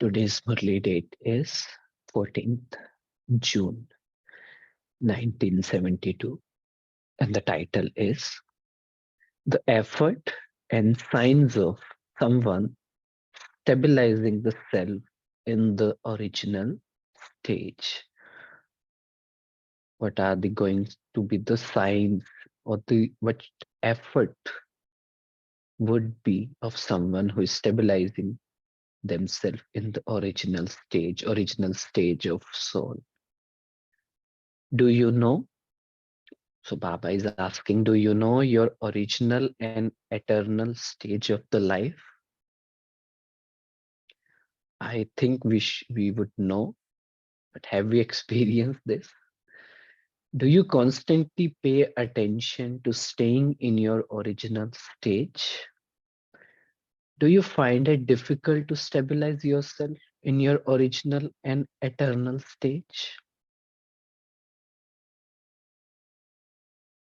Today's Murli date is 14th June 1972, and the title is The Effort and Signs of Someone Stabilizing the Self in the Original Stage. What are the going to be the signs or the what effort would be of someone who is stabilizing themselves in the original stage of soul? Do you know? So Baba is asking, do you know your original and eternal stage of the life? I think we would know, but have we experienced this? Do you constantly pay attention to staying in your original stage? Do you find it difficult to stabilize yourself in your original and eternal stage?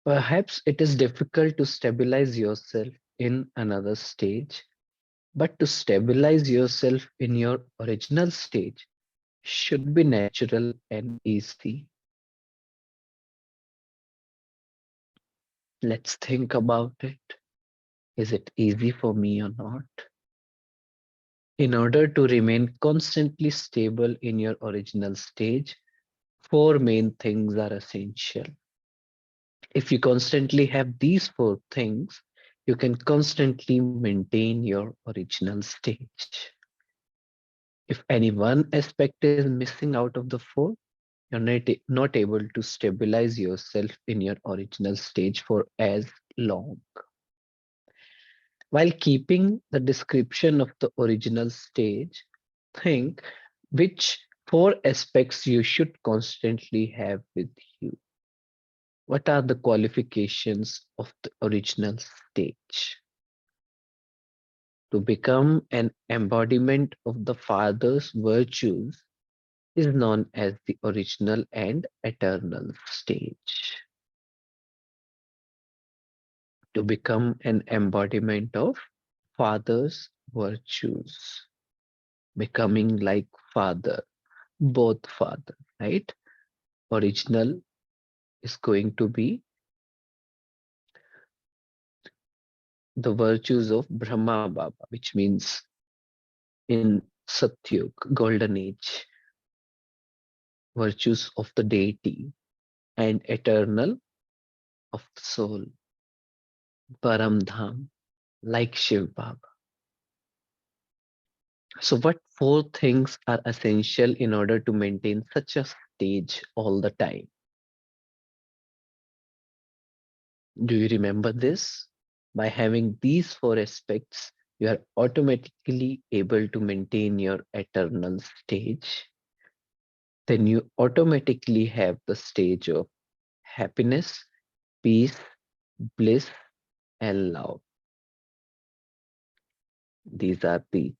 Perhaps it is difficult to stabilize yourself in another stage. But to stabilize yourself in your original stage should be natural and easy. Let's think about it. Is it easy for me or not? In order to remain constantly stable in your original stage, four main things are essential. If you constantly have these four things, you can constantly maintain your original stage. If any one aspect is missing out of the four, you're not able to stabilize yourself in your original stage for as long. While keeping the description of the original stage, think which four aspects you should constantly have with you. What are the qualifications of the original stage? To become an embodiment of the Father's virtues is known as the original and eternal stage. To become an embodiment of Father's virtues, becoming like Father, both Father, right? Original is going to be the virtues of Brahma Baba, which means in Satyug, golden age, virtues of the deity, and eternal of the soul, Param Dham, like Shiv Baba. So, what four things are essential in order to maintain such a stage all the time? Do you remember this? By having these four aspects, you are automatically able to maintain your eternal stage. Then you automatically have the stage of happiness, peace, bliss, and love. These are the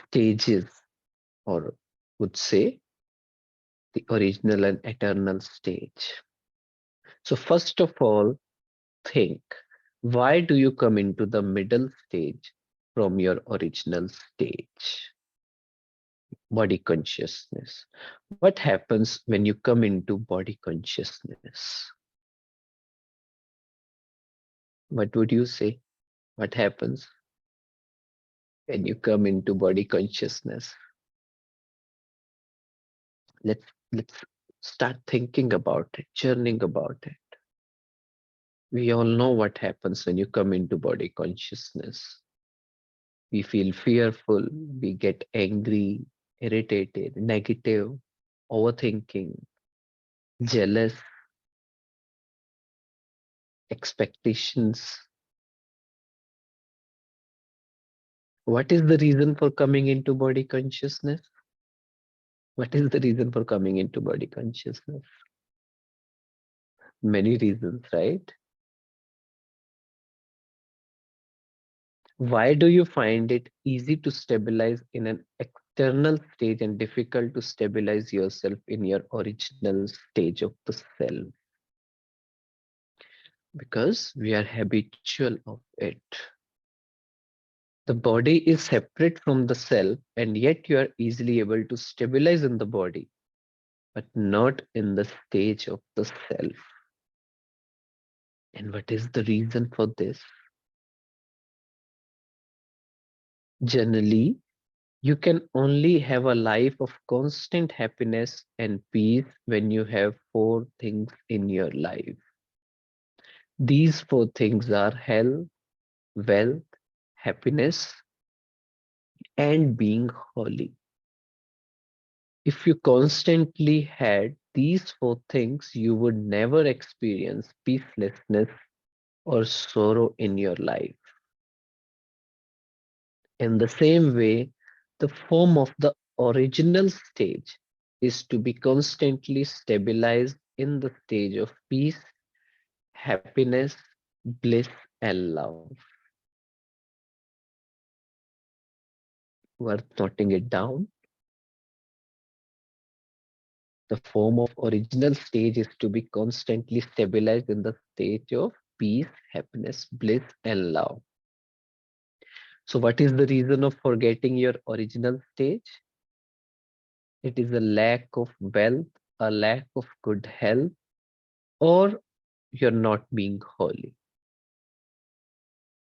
stages, or would say the original and eternal stage. So, first of all, think, why do you come into the middle stage from your original stage? Body consciousness. What happens when you come into body consciousness? What would you say? What happens when you come into body consciousness? Let's start thinking about it, churning about it. We all know what happens when you come into body consciousness. We feel fearful, we get angry, irritated, negative, overthinking, jealous, expectations. What is the reason for coming into body consciousness? What is the reason for coming into body consciousness? Many reasons, right? Why do you find it easy to stabilize in an external stage and difficult to stabilize yourself in your original stage of the self? Because we are habitual of it. The body is separate from the self, and yet you are easily able to stabilize in the body, but not in the stage of the self. And what is the reason for this? Generally, you can only have a life of constant happiness and peace when you have four things in your life. These four things are health, wealth, happiness, and being holy. If you constantly had these four things, you would never experience peacelessness or sorrow in your life. In the same way, the form of the original stage is to be constantly stabilized in the stage of peace, happiness, bliss, and love. Worth noting it down. The form of original stage is to be constantly stabilized in the stage of peace, happiness, bliss, and love. So, what is the reason of forgetting your original stage? It is a lack of wealth, a lack of good health, or you're not being holy.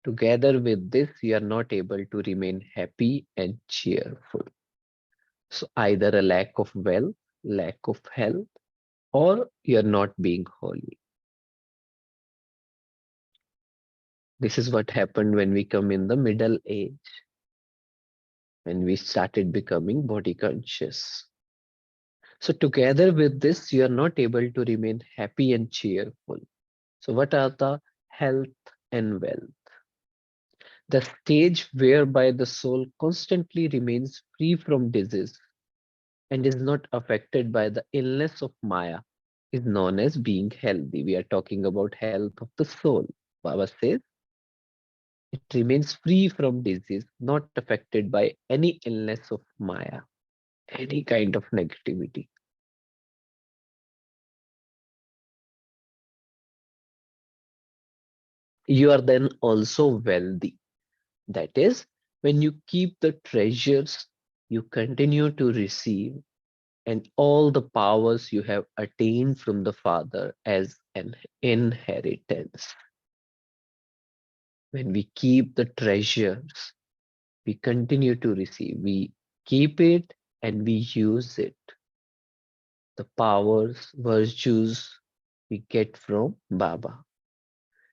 Together with this, you are not able to remain happy and cheerful. So, either a lack of wealth, lack of health, or you're not being holy. This is what happened when we come in the middle age, when we started becoming body conscious. So, together with this, you are not able to remain happy and cheerful. So, what are the health and wealth? The stage whereby the soul constantly remains free from disease and is not affected by the illness of Maya is known as being healthy. We are talking about health of the soul. Baba says it remains free from disease, not affected by any illness of Maya, any kind of negativity. You are then also wealthy. That is, when you keep the treasures you continue to receive and all the powers you have attained from the Father as an inheritance. When we keep the treasures, we continue to receive. We keep it and we use it. The powers, virtues we get from Baba.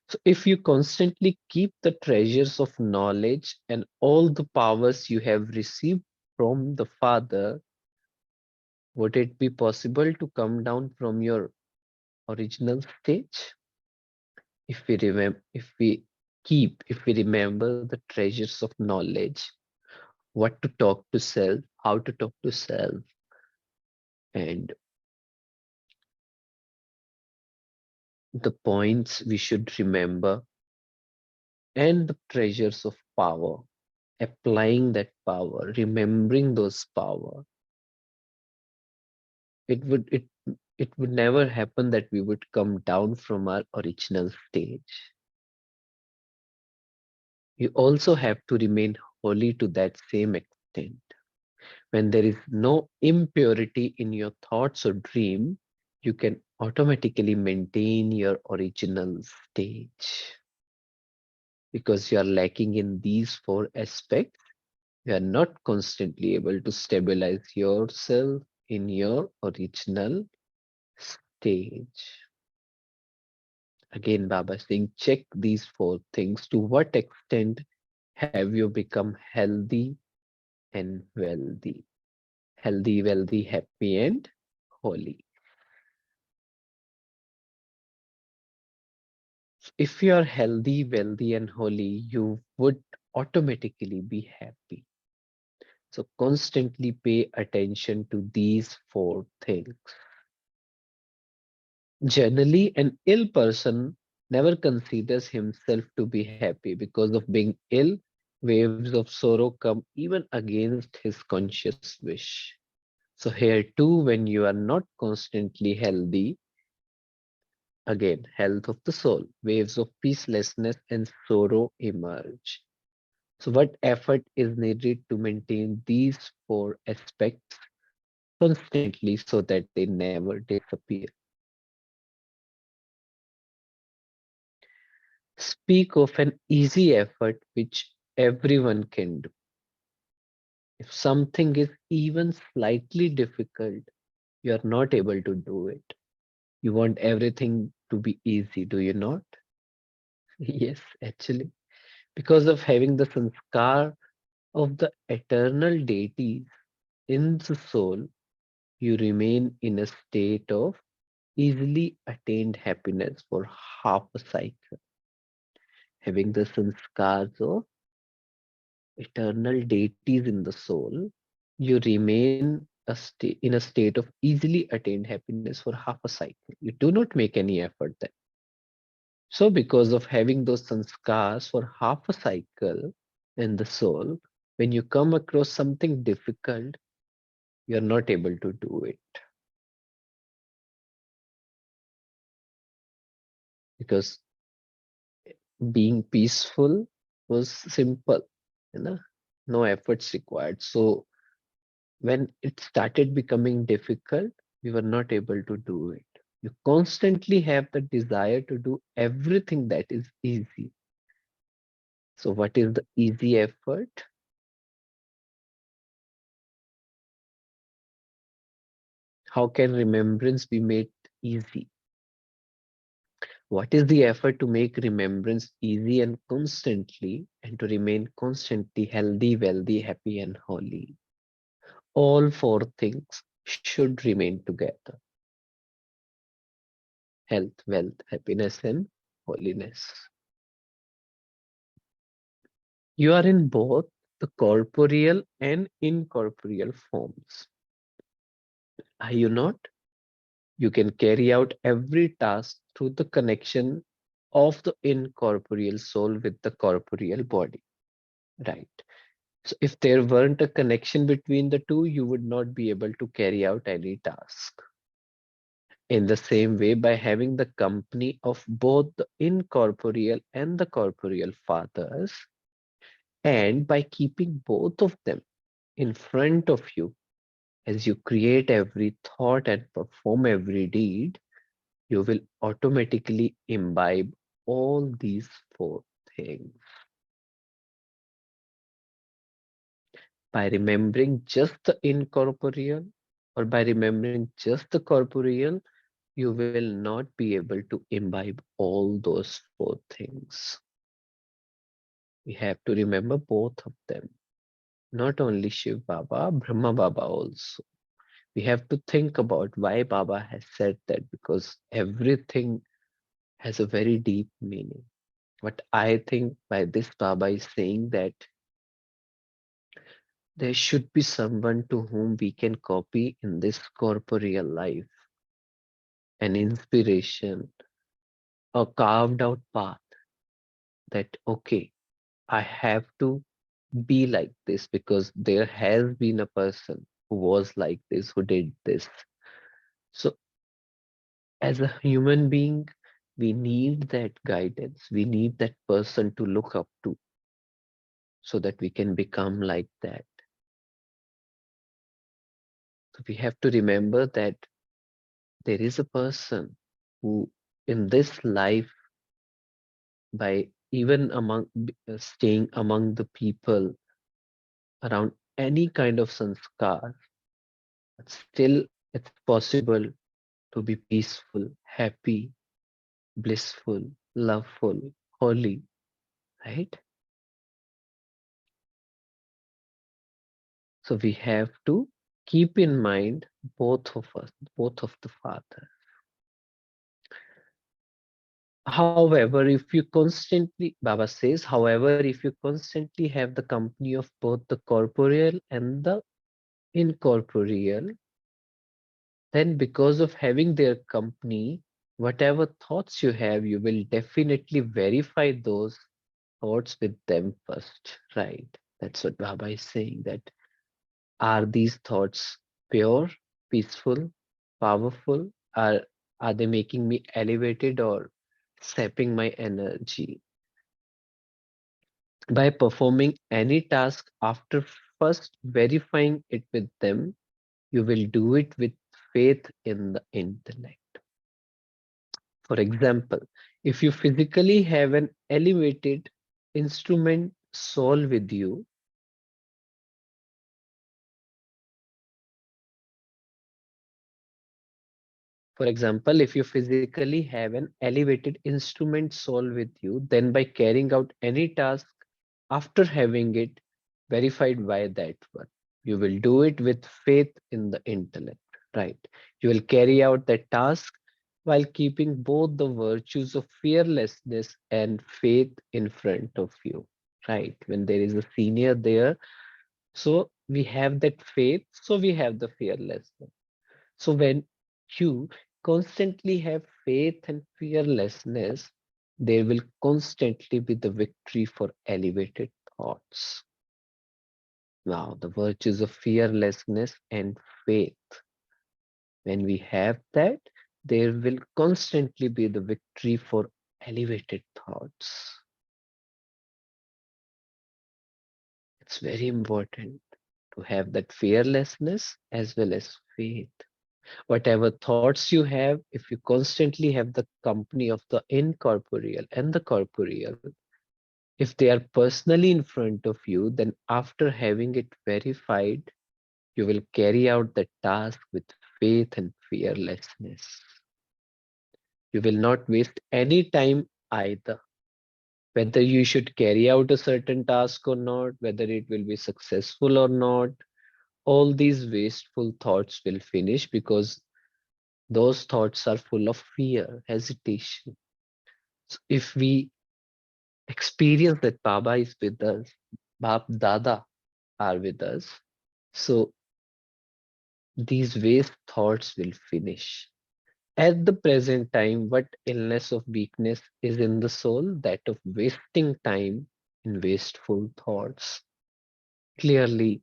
So if you constantly keep the treasures of knowledge and all the powers you have received from the Father, would it be possible to come down from your original stage? If we remember the treasures of knowledge, what to talk to self, how to talk to self, and the points we should remember, and the treasures of power, applying that power, remembering those power, it would it it would never happen that we would come down from our original stage. You also have to remain holy to that same extent. When there is no impurity in your thoughts or dream, you can automatically maintain your original stage. Because you are lacking in these four aspects, you are not constantly able to stabilize yourself in your original stage. Again, Baba is saying, check these four things. To what extent have you become healthy and wealthy? Healthy, wealthy, happy, and holy. If you are healthy, wealthy, and holy, you would automatically be happy. So constantly pay attention to these four things. Generally, an ill person never considers himself to be happy because of being ill. Waves of sorrow come even against his conscious wish. So, here too, when you are not constantly healthy, again, health of the soul, waves of peacelessness and sorrow emerge. So, what effort is needed to maintain these four aspects constantly so that they never disappear? Speak of an easy effort which everyone can do. If something is even slightly difficult, you are not able to do it. You want everything to be easy, do you not? Yes, actually. Because of having the sanskar of the eternal deities in the soul, you remain in a state of easily attained happiness for half a cycle. Having the sanskars of eternal deities in the soul, you remain in a state of easily attained happiness for half a cycle. You do not make any effort then. So, because of having those sanskars for half a cycle in the soul, when you come across something difficult, you're not able to do it because being peaceful was simple, you know, no efforts required. So, when it started becoming difficult, we were not able to do it. You constantly have the desire to do everything that is easy. So, what is the easy effort? How can remembrance be made easy? What is the effort to make remembrance easy and constantly, and to remain constantly healthy, wealthy, happy, and holy? All four things should remain together: health, wealth, happiness, and holiness. You are in both the corporeal and incorporeal forms. Are you not? You can carry out every task through the connection of the incorporeal soul with the corporeal body. Right. So if there weren't a connection between the two, you would not be able to carry out any task. In the same way, by having the company of both the incorporeal and the corporeal fathers, and by keeping both of them in front of you as you create every thought and perform every deed, you will automatically imbibe all these four things. By remembering just the incorporeal or by remembering just the corporeal, you will not be able to imbibe all those four things. We have to remember both of them, not only Shiv Baba, Brahma Baba also. We have to think about why Baba has said that, because everything has a very deep meaning. What I think by this Baba is saying that there should be someone to whom we can copy in this corporeal life, an inspiration, a carved out path that, okay, I have to be like this because there has been a person who was like this, who did this. So, as a human being, we need that guidance. We need that person to look up to so that we can become like that. So, we have to remember that there is a person who, in this life, by even staying among the people around any kind of sanskar, but still it's possible to be peaceful, happy, blissful, loveful, holy, right? So we have to keep in mind both of us, both of the Father. However, if you constantly, Baba says, however, if you constantly have the company of both the corporeal and the incorporeal, then because of having their company, whatever thoughts you have, you will definitely verify those thoughts with them first, right? That's what Baba is saying, that are these thoughts pure, peaceful, powerful? Are they making me elevated or sapping my energy? By performing any task after first verifying it with them, you will do it with faith in the intellect. For example, if you physically have an elevated instrument soul with you, for example, if you physically have an elevated instrument soul with you, then by carrying out any task after having it verified by that one, you will do it with faith in the intellect, right? You will carry out that task while keeping both the virtues of fearlessness and faith in front of you, right? When there is a senior there, so we have that faith, so we have the fearlessness. So when you constantly have faith and fearlessness, there will constantly be the victory for elevated thoughts. Now, the virtues of fearlessness and faith. When we have that, there will constantly be the victory for elevated thoughts. It's very important to have that fearlessness as well as faith. Whatever thoughts you have, if you constantly have the company of the incorporeal and the corporeal, if they are personally in front of you, then after having it verified, you will carry out the task with faith and fearlessness. You will not waste any time either. Whether you should carry out a certain task or not, whether it will be successful or not, all these wasteful thoughts will finish because those thoughts are full of fear, hesitation. So if we experience that Baba is with us, Bab Dada are with us, so these waste thoughts will finish. At the present time, what illness of weakness is in the soul? That of wasting time in wasteful thoughts. Clearly,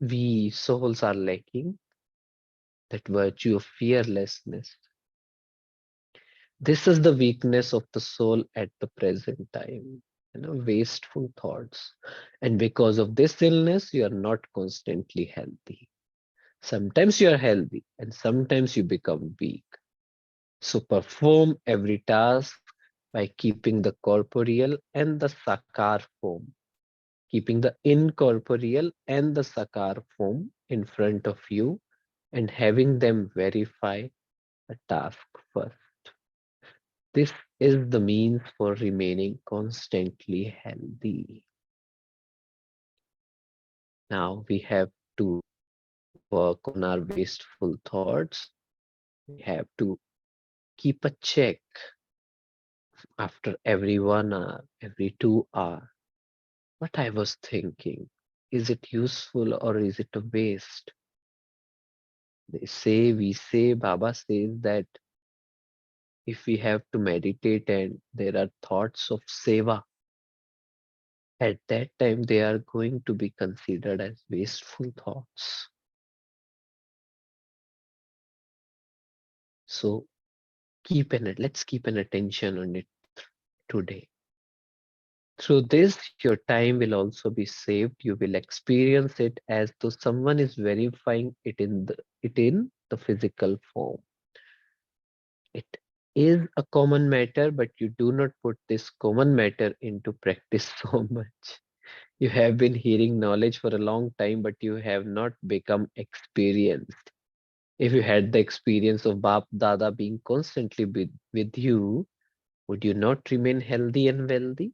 we souls are lacking that virtue of fearlessness. This is the weakness of the soul at the present time. Wasteful thoughts. And because of this illness, you are not constantly healthy. Sometimes you are healthy and sometimes you become weak. So perform every task by keeping the corporeal and the sakar form, keeping the incorporeal and the sakar form in front of you and having them verify the task first. This is the means for remaining constantly healthy. Now we have to work on our wasteful thoughts. We have to keep a check after every 1 hour, every 2 hour. What I was thinking, is it useful or is it a waste? We say, Baba says that if we have to meditate and there are thoughts of seva, at that time they are going to be considered as wasteful thoughts. So let's keep an attention on it today. Through this, your time will also be saved. You will experience it as though someone is verifying it in the physical form. It is a common matter, but you do not put this common matter into practice so much. You have been hearing knowledge for a long time, but you have not become experienced. If you had the experience of Bap Dada being constantly with you, would you not remain healthy and wealthy?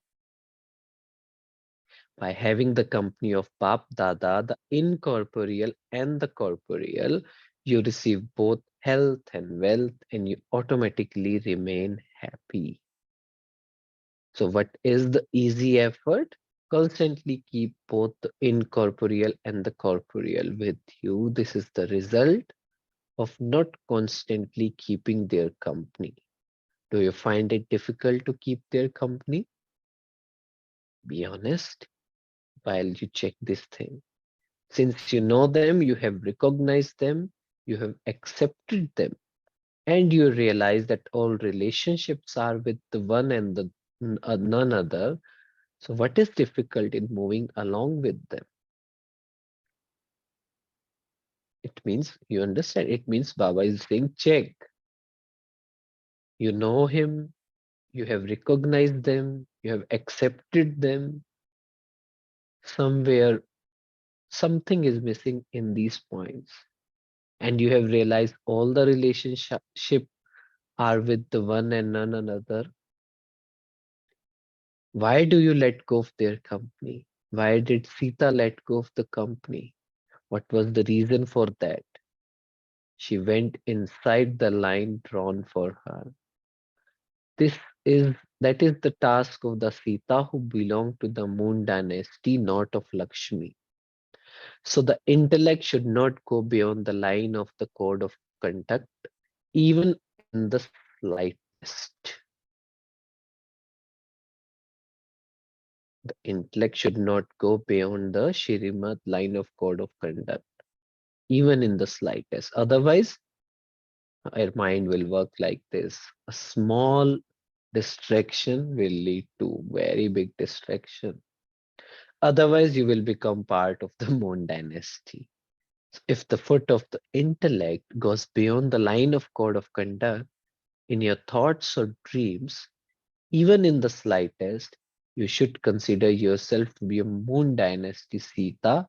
By having the company of Bap Dada, the incorporeal and the corporeal, you receive both health and wealth and you automatically remain happy. So, what is the easy effort? Constantly keep both the incorporeal and the corporeal with you. This is the result of not constantly keeping their company. Do you find it difficult to keep their company? Be honest while you check this thing. Since you know them, you have recognized them, you have accepted them, and you realize that all relationships are with the one and the none other, So, what is difficult in moving along with them? It means you understand. It means Baba is saying, check. You know him, you have recognized them, you have accepted them. Somewhere, something is missing in these points. And you have realized all the relationship are with the one and none another. Why do you let go of their company? Why did Sita let go of the company? What was the reason for that? She went inside the line drawn for her. This is that is the task of the Sita who belong to the moon dynasty, not of Lakshmi. So the intellect should not go beyond the line of the code of conduct, even in the slightest. The intellect should not go beyond the Shrimat line of code of conduct, even in the slightest. Otherwise, our mind will work like this. A small distraction will lead to very big distraction. Otherwise, you will become part of the moon dynasty. If the foot of the intellect goes beyond the line of code of conduct in your thoughts or dreams, even in the slightest, you should consider yourself to be a moon dynasty Sita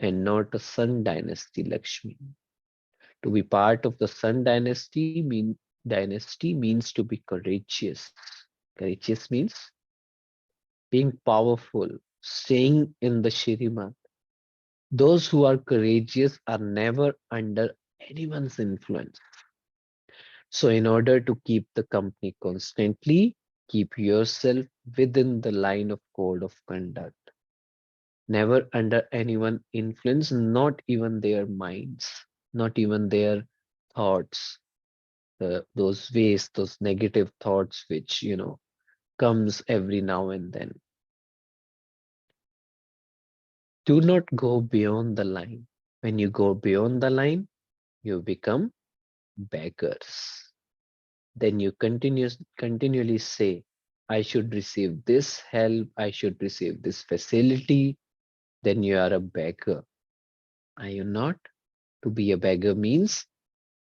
and not a sun dynasty Lakshmi. To be part of the sun dynasty means to be courageous. Courageous means being powerful, staying in the Shriman. Those who are courageous are never under anyone's influence. So, in order to keep the company constantly, keep yourself within the line of code of conduct. Never under anyone influence, not even their minds, not even their thoughts, those ways, those negative thoughts which, comes every now and then. Do not go beyond the line. When you go beyond the line, you become beggars. Then you continually say, I should receive this help, I should receive this facility. Then you are a beggar. Are you not? To be a beggar means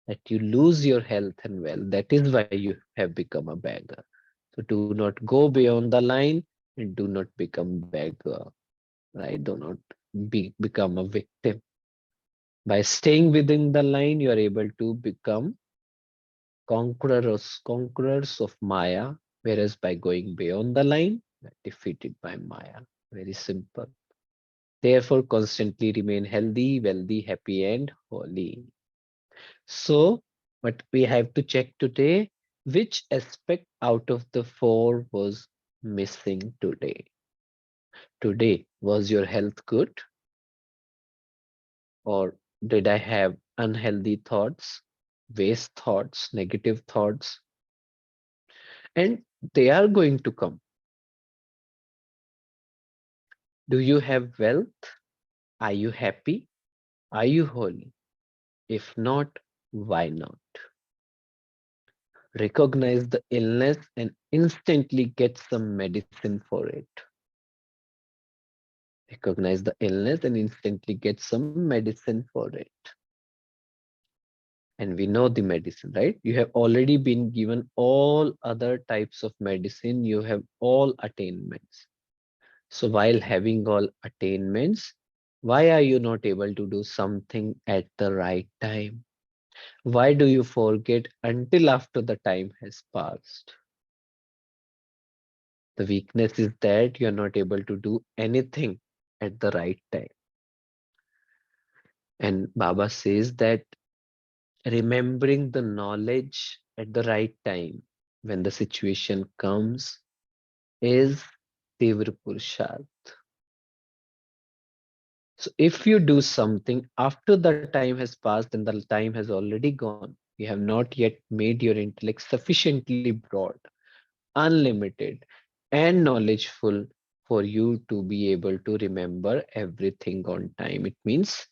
that you lose your health and wealth. That is why you have become a beggar. So do not go beyond the line and do not become beggar, right? Do not become a victim. By staying within the line, you are able to become conquerors of Maya, whereas by going beyond the line, you are defeated by Maya. Very simple. Therefore, constantly remain healthy, wealthy, happy, and holy. So, what we have to check today, which aspect out of the four was missing today? Today, was your health good? Or did I have unhealthy thoughts, waste thoughts, negative thoughts? And they are going to come. Do you have wealth? Are you happy? Are you holy? If not, why not? Recognize the illness and instantly get some medicine for it. Recognize the illness and instantly get some medicine for it. And we know the medicine, right? You have already been given all other types of medicine. You have all attainments. So while having all attainments, why are you not able to do something at the right time? Why do you forget until after the time has passed? The weakness is that you're not able to do anything at the right time. And Baba says that remembering the knowledge at the right time when the situation comes is Devra Purusharth. So if you do something after the time has passed and the time has already gone, you have not yet made your intellect sufficiently broad, unlimited, and knowledgeful for you to be able to remember everything on time. It means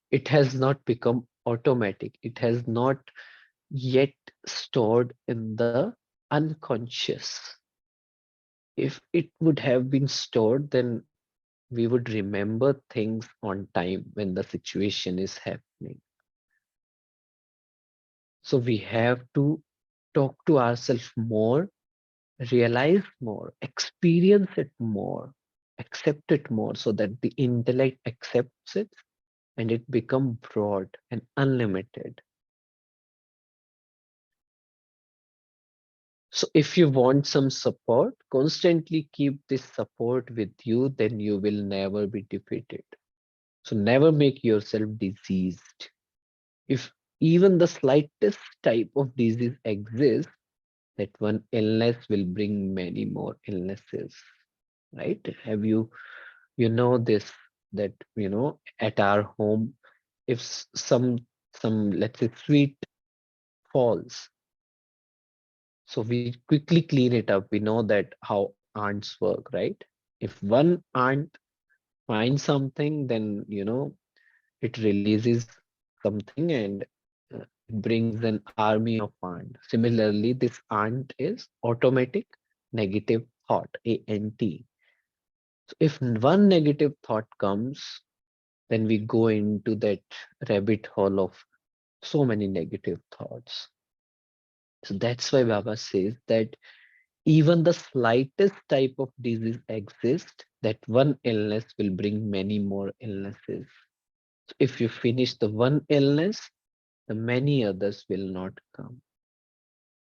it has not become automatic. It has not yet stored in the unconscious. If it would have been stored, then we would remember things on time when the situation is happening. So we have to talk to ourselves more, realize more, experience it more, accept it more, so that the intellect accepts it and it become broad and unlimited. So if you want some support, constantly keep this support with you, then you will never be defeated. So never make yourself diseased. If even the slightest type of disease exists, that one illness will bring many more illnesses, right? Have you know this, that at our home, if some let's say sweet falls, so we quickly clean it up. We know that how ants work, right? If one ant finds something, then it releases something, and it brings an army of ants. Similarly, this ant is automatic negative thought, ANT. So if one negative thought comes, then we go into that rabbit hole of so many negative thoughts. So that's why Baba says that even the slightest type of disease exists, that one illness will bring many more illnesses. So if you finish the one illness, the many others will not come.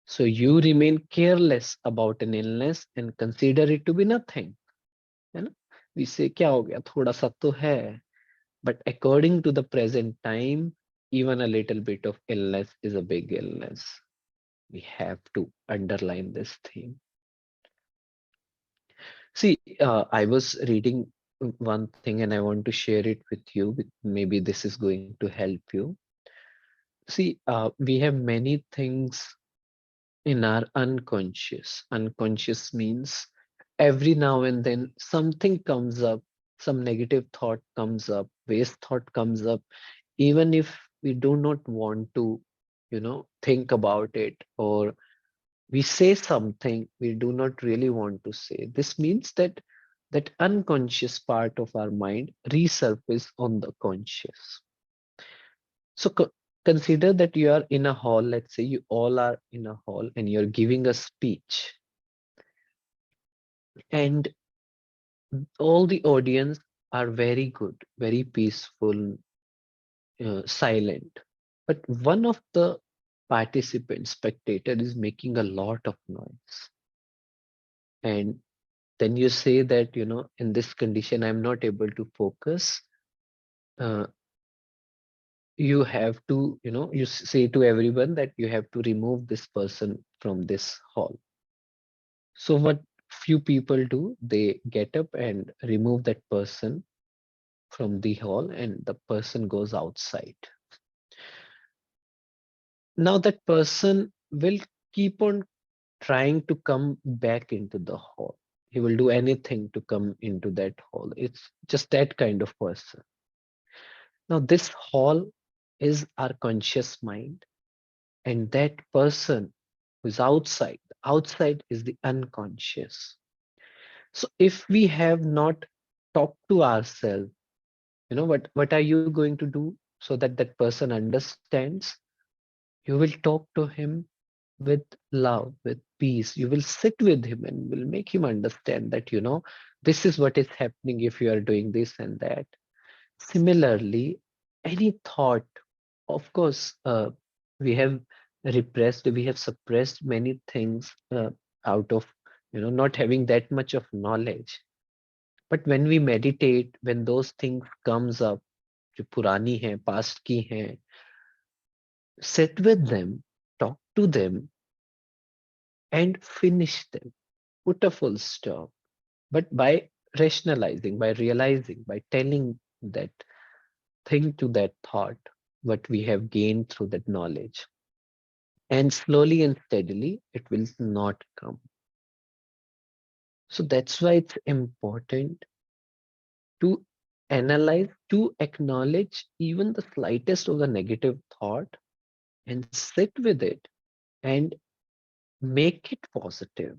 So you remain careless about an illness and consider it to be nothing. है ना? We say क्या हो गया, थोड़ा सा तो है. But according to the present time, even a little bit of illness is a big illness. We have to underline this theme. See, I was reading one thing and I want to share it with you. Maybe this is going to help you. See, we have many things in our unconscious. Unconscious means every now and then something comes up, some negative thought comes up, waste thought comes up, even if we do not want to, think about it, or we say something we do not really want to say. This means that that unconscious part of our mind resurface on the conscious. So consider that you are in a hall. Let's say you all are in a hall and you're giving a speech, and all the audience are very good, very peaceful, silent. But one of the participants, spectator, is making a lot of noise. And then you say that, in this condition, I'm not able to focus. Uh, you have to, you say to everyone that you have to remove this person from this hall. So what few people do, they get up and remove that person from the hall, and the person goes outside. Now that person will keep on trying to come back into the hall. He will do anything to come into that hall. It's just that kind of person. Now, this hall is our conscious mind, and that person who's outside is the unconscious. So, if we have not talked to ourselves, what are you going to do so that that person understands? You will talk to him with love, with peace. You will sit with him and will make him understand that, this is what is happening if you are doing this and that. Similarly, any thought, of course, we have we have suppressed many things out of, not having that much of knowledge. But when we meditate, when those things comes up, जो पुरानी है, past की हैं, sit with them, talk to them, and finish them. Put a full stop. But by rationalizing, by realizing, by telling that thing to that thought, what we have gained through that knowledge. And slowly and steadily, it will not come. So that's why it's important to analyze, to acknowledge even the slightest of the negative thought and sit with it and make it positive.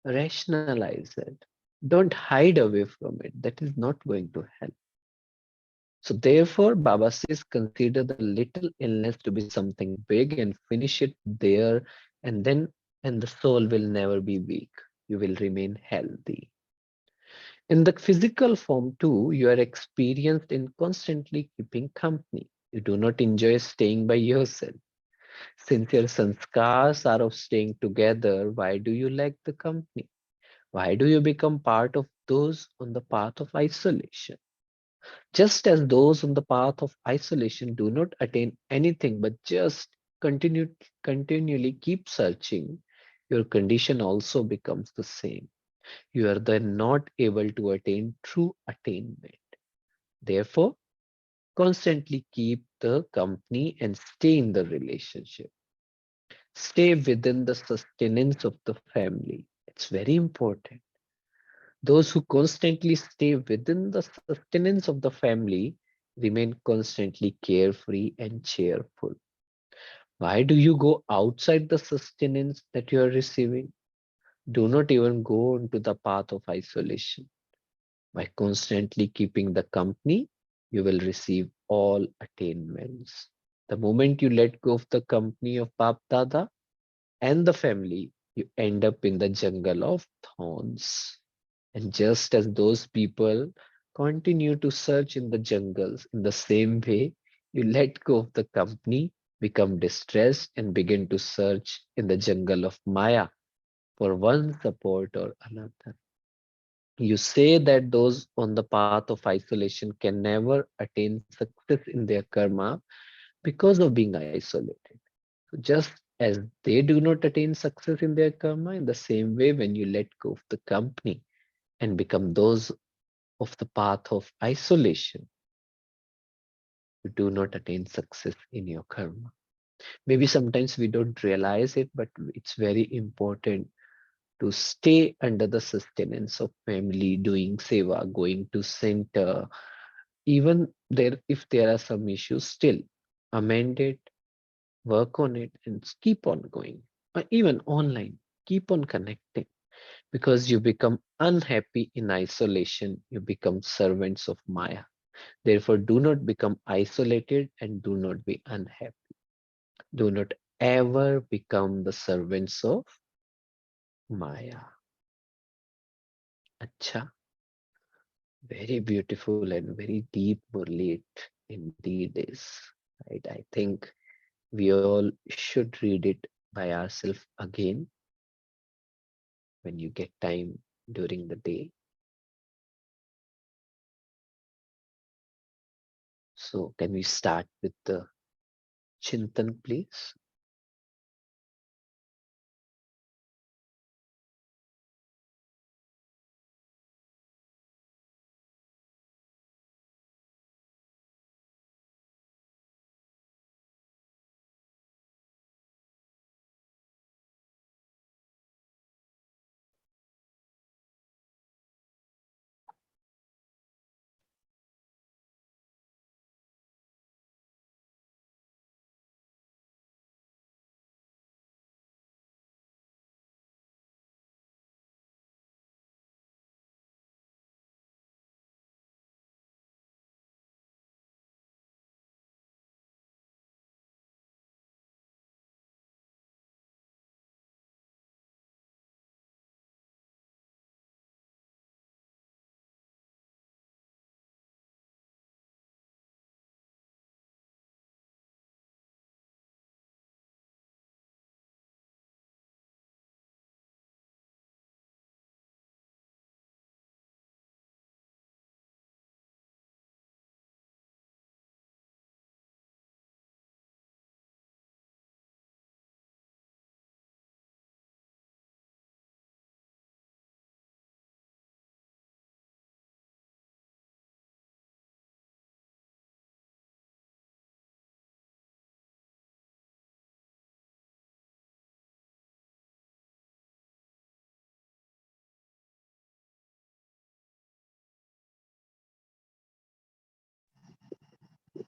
Rationalize it. Don't hide away from it. That is not going to help. So therefore, Baba says, consider the little illness to be something big and finish it there, and then and the soul will never be weak. You will remain healthy. In the physical form too, you are experienced in constantly keeping company. You do not enjoy staying by yourself. Since your sanskars are of staying together, why do you lack the company? Why do you become part of those on the path of isolation? Just as those on the path of isolation do not attain anything but just continue, continually keep searching, your condition also becomes the same. You are then not able to attain true attainment. Therefore, constantly keep the company and stay in the relationship. Stay within the sustenance of the family. It's very important. Those who constantly stay within the sustenance of the family remain constantly carefree and cheerful. Why do you go outside the sustenance that you are receiving? Do not even go into the path of isolation. By constantly keeping the company, you will receive all attainments. The moment you let go of the company of Bap Dada and the family, you end up in the jungle of thorns. And just as those people continue to search in the jungles, in the same way, you let go of the company, become distressed, and begin to search in the jungle of Maya for one support or another. You say that those on the path of isolation can never attain success in their karma because of being isolated. So just as they do not attain success in their karma, in the same way, when you let go of the company and become those of the path of isolation, you do not attain success in your karma. Maybe sometimes we don't realize it, but it's very important to stay under the sustenance of family, doing seva, going to center, even there if there are some issues, still amend it, work on it, and keep on going. Or even online, keep on connecting, because you become unhappy in isolation, you become servants of Maya. Therefore, do not become isolated and do not be unhappy. Do not ever become the servants of Maya. Acha, very beautiful and very deep, Murli, it indeed is. Right? I think we all should read it by ourselves again when you get time during the day. So, can we start with the Chintan, please?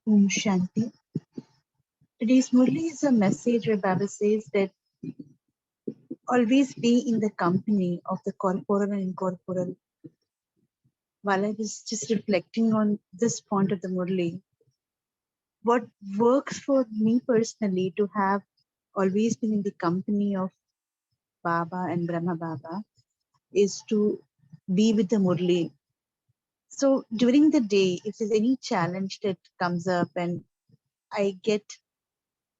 Om Shanti. Today's Murli is a message where Baba says that always be in the company of the corporal and incorporeal. While I was just reflecting on this point of the Murli, what works for me personally to have always been in the company of Baba and Brahma Baba is to be with the Murli. So during the day, if there's any challenge that comes up and I get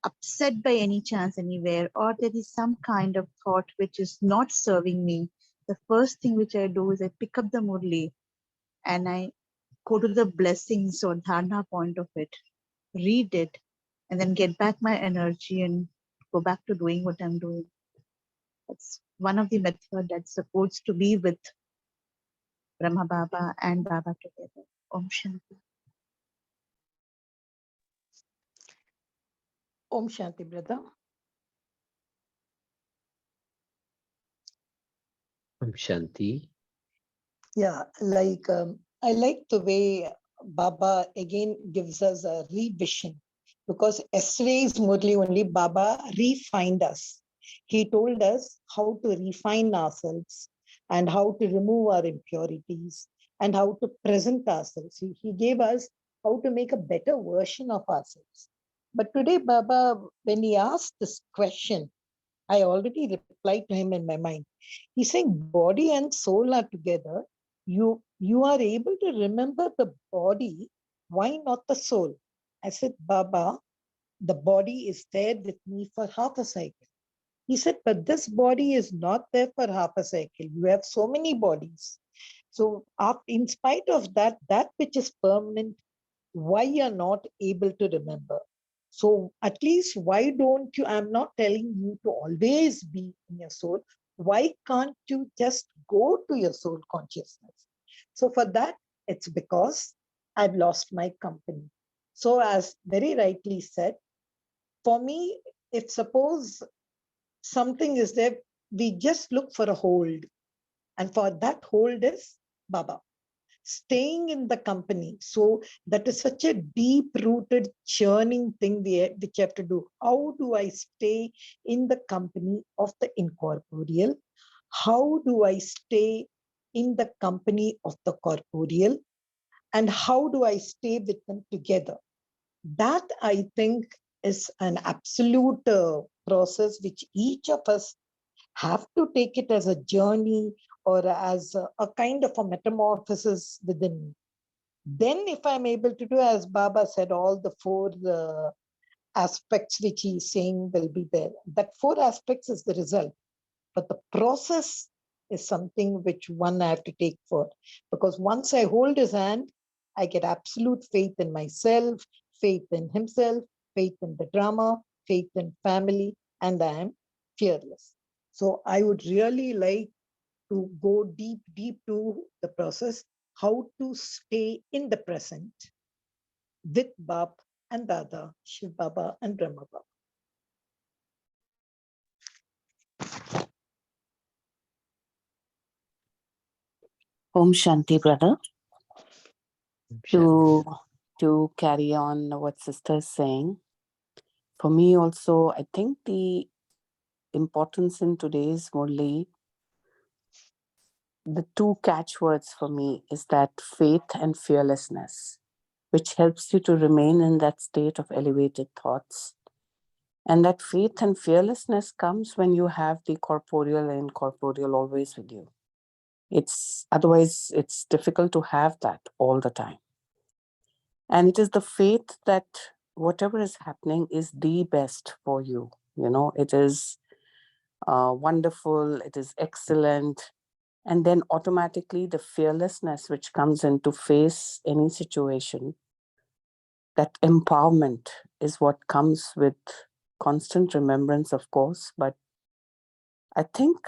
upset by any chance anywhere, or there is some kind of thought which is not serving me, the first thing which I do is I pick up the Murli and I go to the blessings or dharna point of it, read it, and then get back my energy and go back to doing what I'm doing. That's one of the methods that's supposed to be with Brahma Baba and Baba together. Om Shanti. Om Shanti, brother. Om Shanti. Yeah, I like the way Baba again gives us a revision, because yesterday's Murli only Baba refined us. He told us how to refine ourselves and how to remove our impurities and how to present ourselves. He gave us how to make a better version of ourselves. But today, Baba, when he asked this question, I already replied to him in my mind. He's saying body and soul are together. You are able to remember the body. Why not the soul? I said, Baba, the body is there with me for half a cycle. He said, but this body is not there for half a cycle. You have so many bodies. So in spite of that, that which is permanent, why you're not able to remember? So at least why don't you, I'm not telling you to always be in your soul. Why can't you just go to your soul consciousness? So for that, it's because I've lost my company. So as very rightly said, for me, if suppose something is there, we just look for a hold. And for that hold is Baba. Staying in the company. So that is such a deep-rooted churning thing which you have to do. How do I stay in the company of the incorporeal? How do I stay in the company of the corporeal? And how do I stay with them together? That, I think, is an absolute process which each of us have to take it as a journey or as a kind of a metamorphosis within me. Then if I'm able to do, as Baba said, all the four aspects which he's saying will be there. That four aspects is the result. But the process is something which one I have to take for. Because once I hold his hand, I get absolute faith in myself, faith in himself, faith in the drama, faith in family, and I am fearless. So I would really like to go deep to the process, how to stay in the present with Bab and Dada, Shiv Baba and Brahma Baba. Om Shanti, brother. Om Shanti. To carry on what sister is saying, for me also, I think the importance in today's Murli, the two catchwords for me is that faith and fearlessness, which helps you to remain in that state of elevated thoughts. And that faith and fearlessness comes when you have the corporeal and incorporeal always with you. Otherwise it's difficult to have that all the time. And it is the faith that whatever is happening is the best for you. You know, it is wonderful, it is excellent. And then automatically the fearlessness which comes in to face any situation, that empowerment is what comes with constant remembrance, of course. But I think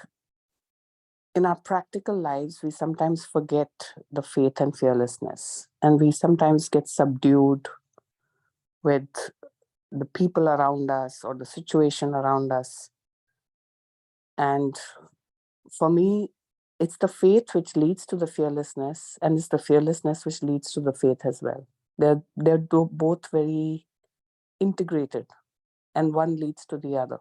in our practical lives, we sometimes forget the faith and fearlessness, and we sometimes get subdued with the people around us or the situation around us. And for me, it's the faith which leads to the fearlessness, and it's the fearlessness which leads to the faith as well. They're both very integrated, and one leads to the other.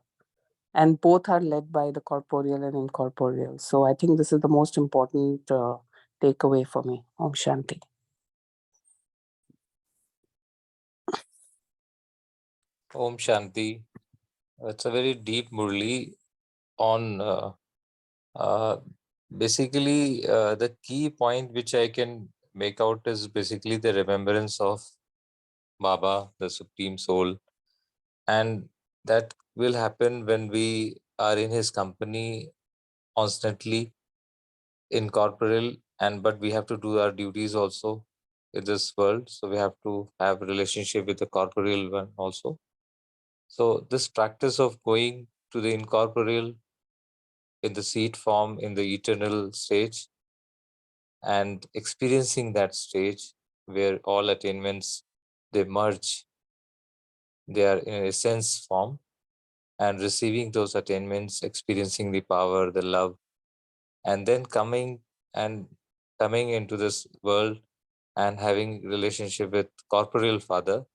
and both are led by the corporeal and incorporeal. So I think this is the most important takeaway for me. Om Shanti. Om Shanti. It's a very deep Murli on basically the key point which I can make out is basically the remembrance of Baba, the Supreme Soul. And that will happen when we are in his company constantly in corporeal, but we have to do our duties also in this world. So we have to have a relationship with the corporeal one also. So this practice of going to the incorporeal in the seed form in the eternal stage and experiencing that stage where all attainments, they merge, they are in a sense form, and receiving those attainments, experiencing the power, the love, and then coming into this world and having relationship with corporeal father.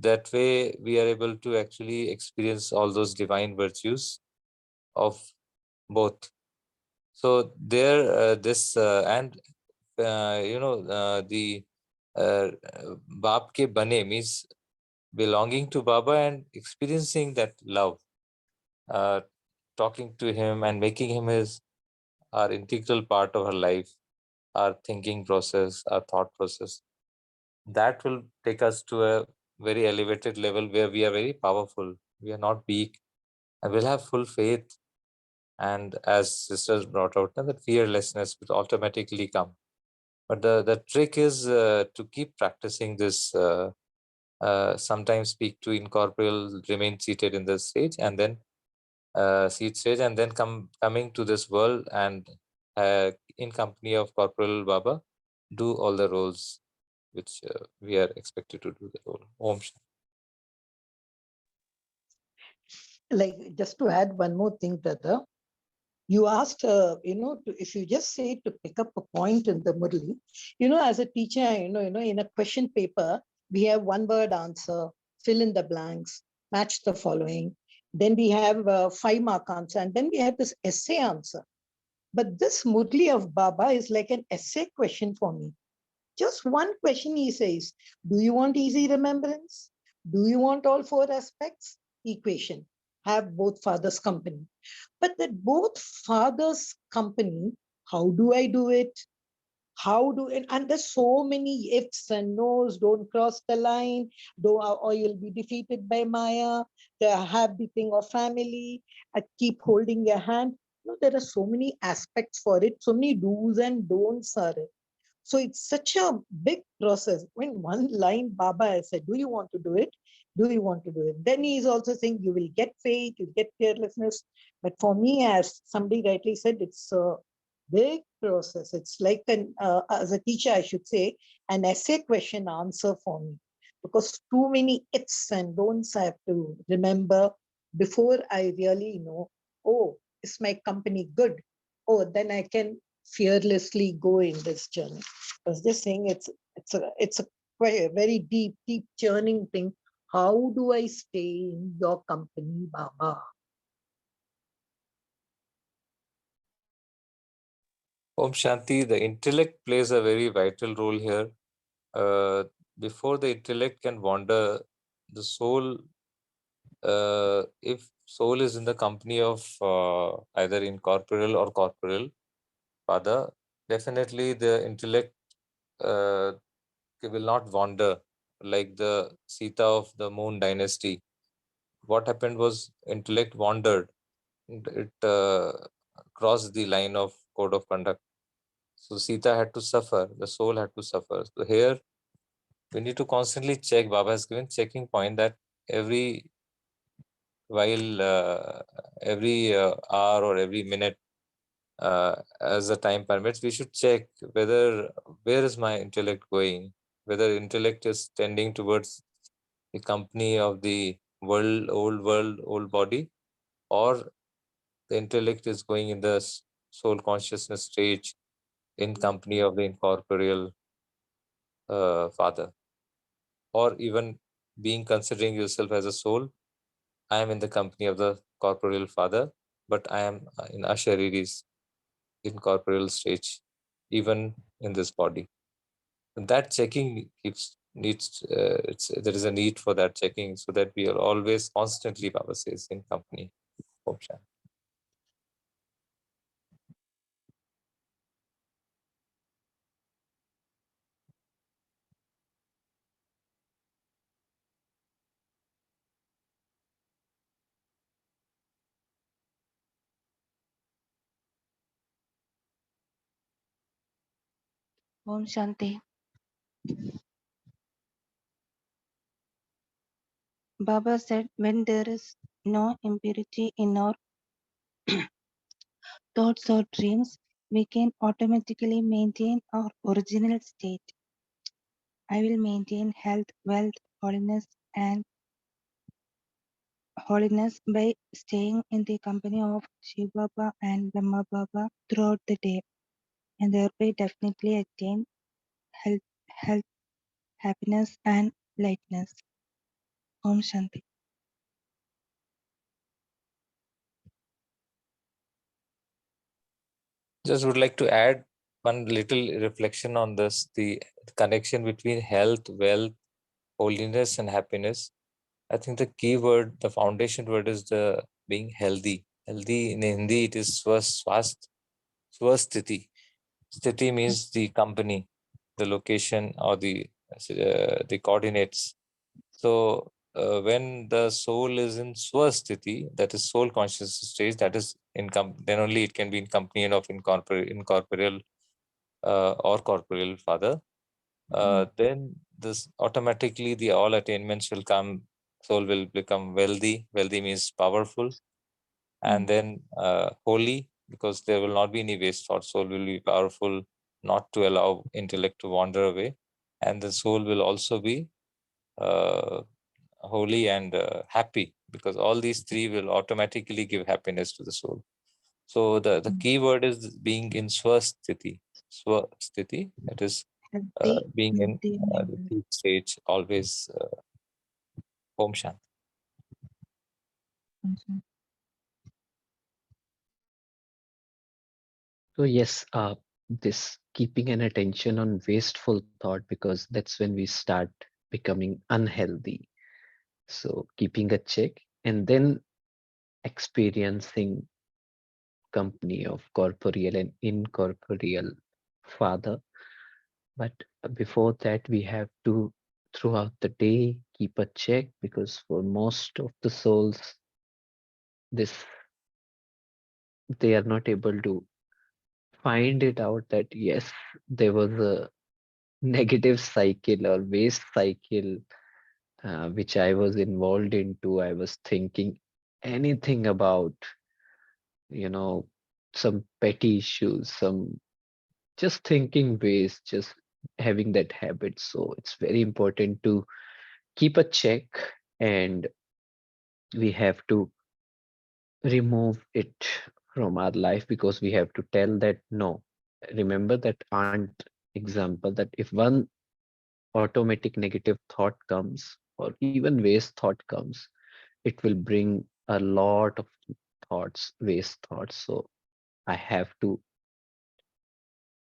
That way we are able to actually experience all those divine virtues of both. So there this and the Baap ke bane means belonging to Baba and experiencing that love, talking to him and making him our integral part of our life, our thinking process, our thought process. That will take us to a very elevated level where we are very powerful. We are not weak, and we'll have full faith. And as sisters brought out, then that fearlessness will automatically come. But the trick is to keep practicing this. Sometimes speak to incorporeal, remain seated in the stage, and then seat stage, and then coming to this world and in company of corporal Baba, do all the roles which we are expected to do the role. Om Shanti. Like, just to add one more thing, brother, you asked, if you just say to pick up a point in the Murli, as a teacher, in a question paper, we have one word answer, fill in the blanks, match the following. Then we have 5-mark answer, and then we have this essay answer. But this Murli of Baba is like an essay question for me. Just one question he says, do you want easy remembrance? Do you want all 4 aspects? Equation. Have both fathers' company. But that both fathers' company, how do I do it? How do it? And there's so many ifs and no's. Don't cross the line. Or you'll be defeated by Maya. The happy thing of family. Keep holding your hand. There are so many aspects for it. So many do's and don'ts are it. So it's such a big process. When one line Baba has said, do you want to do it? Do you want to do it? Then he is also saying you will get faith, you get fearlessness. But for me, as somebody rightly said, it's a big process. It's like as a teacher, I should say, an essay question answer for me. Because too many ifs and don'ts I have to remember before I really know, oh, is my company good? Oh, then I can fearlessly go in this journey. I was just saying it's a quite a very deep churning thing. How do I stay in your company, Baba? Om Shanti, the intellect plays a very vital role here. Before the intellect can wander, the soul, if soul is in the company of either incorporeal or corporeal father, definitely the intellect will not wander like the Sita of the Moon dynasty. What happened was intellect wandered. It crossed the line of code of conduct. So Sita had to suffer. The soul had to suffer. So here we need to constantly check. Baba has given checking point that every hour or every minute, as the time permits, we should check where is my intellect going, whether intellect is tending towards the company of the world, old body, or the intellect is going in the soul consciousness stage in company of the incorporeal father, or even being considering yourself as a soul I am in the company of the corporeal father, but I am in Ashariris, in corporeal stage, even in this body. And that checking needs there is a need for that checking, so that we are always constantly, Baba says, in company. Om Shanti. Om Shanti. Baba said, when there is no impurity in our thoughts or dreams, we can automatically maintain our original state. I will maintain health, wealth, and holiness by staying in the company of Shiv Baba and Brahma Baba throughout the day, and thereby definitely attain health, health, happiness, and lightness. Om Shanti. Just would like to add one little reflection on this, the connection between health, wealth, holiness, and happiness. I think the key word, the foundation word is the being healthy. Healthy in Hindi, it is swasthiti. Sthiti means the company, the location, or the coordinates. So when the soul is in swasthiti, that is soul conscious stage, that is then only it can be in company of incorporeal or corporeal father. Then this automatically the all attainments will come. Soul will become wealthy. Wealthy means powerful, and then holy, because there will not be any waste thought. Soul will be powerful, not to allow intellect to wander away, and the soul will also be uh, holy and happy, because all these three will automatically give happiness to the soul. So the key word is being in swasthiti. Swasthiti, that is being in Healthy, the peak stage always. Om Shanti. So yes, this keeping an attention on wasteful thought, because that's when we start becoming unhealthy. So keeping a check and then experiencing company of corporeal and incorporeal father. But before that, we have to throughout the day keep a check, because for most of the souls, this they are not able to find it out that yes, there was a negative cycle or waste cycle which I was involved into. I was thinking anything about, you know, some petty issues, some just thinking waste, just having that habit. So it's very important to keep a check, and we have to remove it from our life, because we have to tell that no. Remember that aunt example, that if one automatic negative thought comes, or even waste thought comes, it will bring a lot of thoughts, waste thoughts. So I have to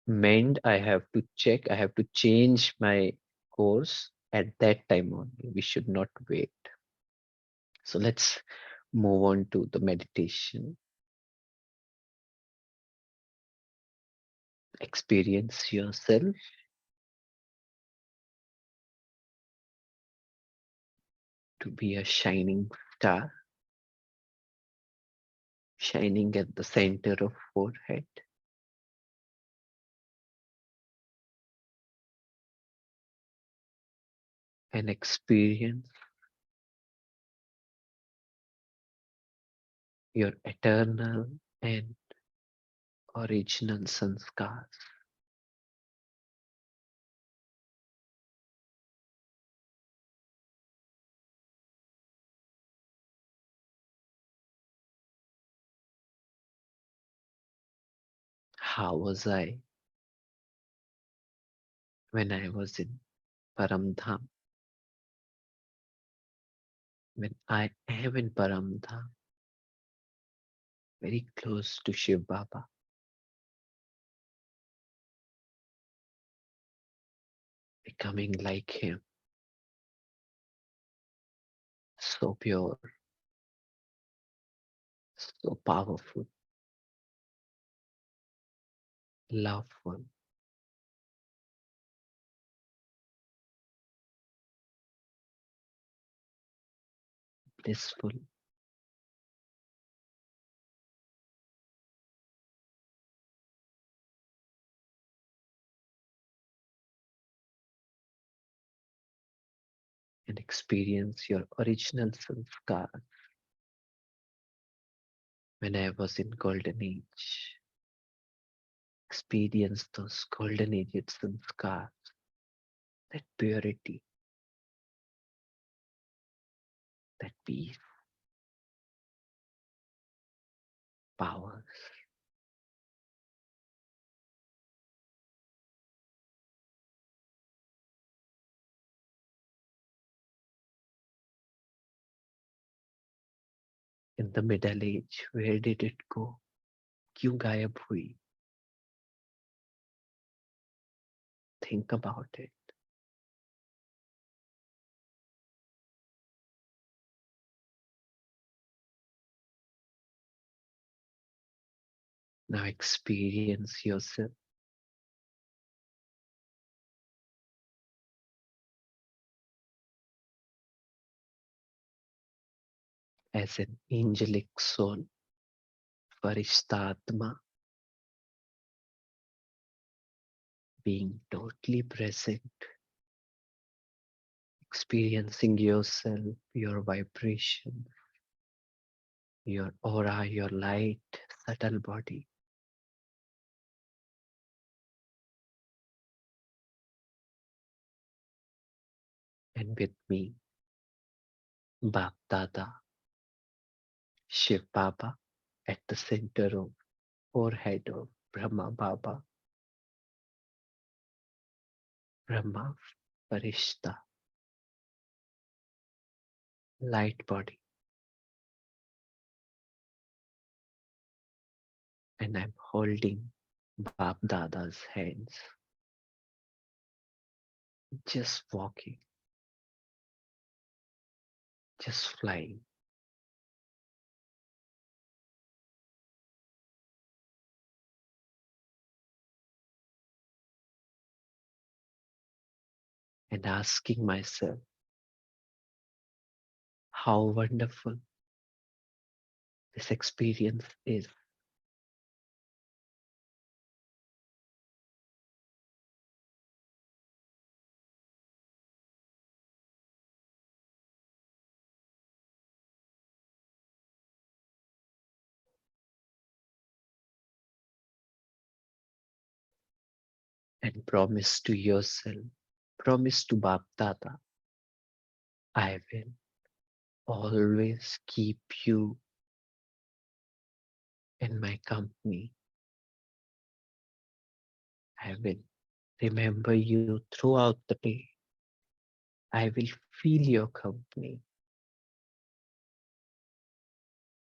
mend, I have to check, I have to change my course at that time only. We should not wait. So let's move on to the meditation. Experience yourself to be a shining star, shining at the center of forehead, and experience your eternal and original sanskars. How was I when I was in Paramdham? when I am in Paramdham, very close to Shiv Baba, becoming like him, so pure, so powerful, loveful, blissful, and experience your original sanskar when I was in golden age. Experience those golden age sanskars, that purity, that peace, powers. In the middle age, where did it go? क्यों गायब हुई? Think about it. Now experience yourself as an angelic soul, Farishtatma, being totally present, experiencing yourself, your vibration, your aura, your light, subtle body, and with me, Bap Dada, Shiv Baba, at the center of forehead of Brahma Baba, Brahma Farishta, light body, and I'm holding Bap Dada's hands, just walking, just flying, and asking myself how wonderful this experience is. And promise to yourself, promise to Bap Dada, I will always keep you in my company. I will remember you throughout the day. I will feel your company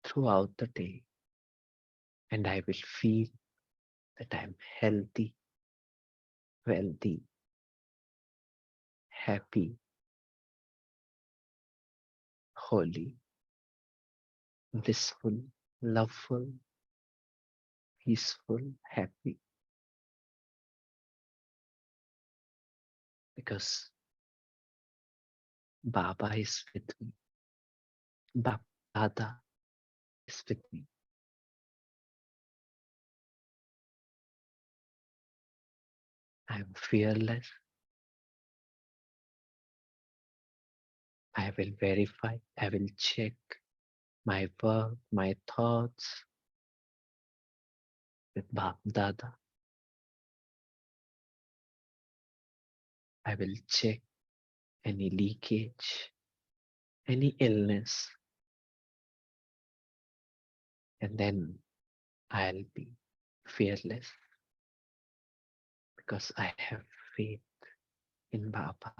throughout the day. And I will feel that I'm healthy, wealthy, happy, holy, blissful, loveful, peaceful, happy. Because Baba is with me. Baba Dada is with me. I'm fearless. I will verify. I will check my work, my thoughts with Baba Dada. I will check any leakage, any illness, and then I'll be fearless because I have faith in Baba,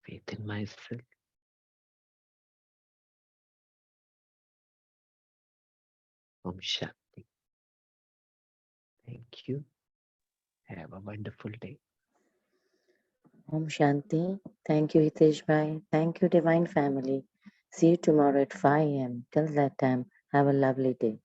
faith in myself. Om Shanti. Thank you. Have a wonderful day. Om Shanti. Thank you, Hitesh Bhai. Thank you, Divine Family. See you tomorrow at 5 a.m. Till that time, have a lovely day.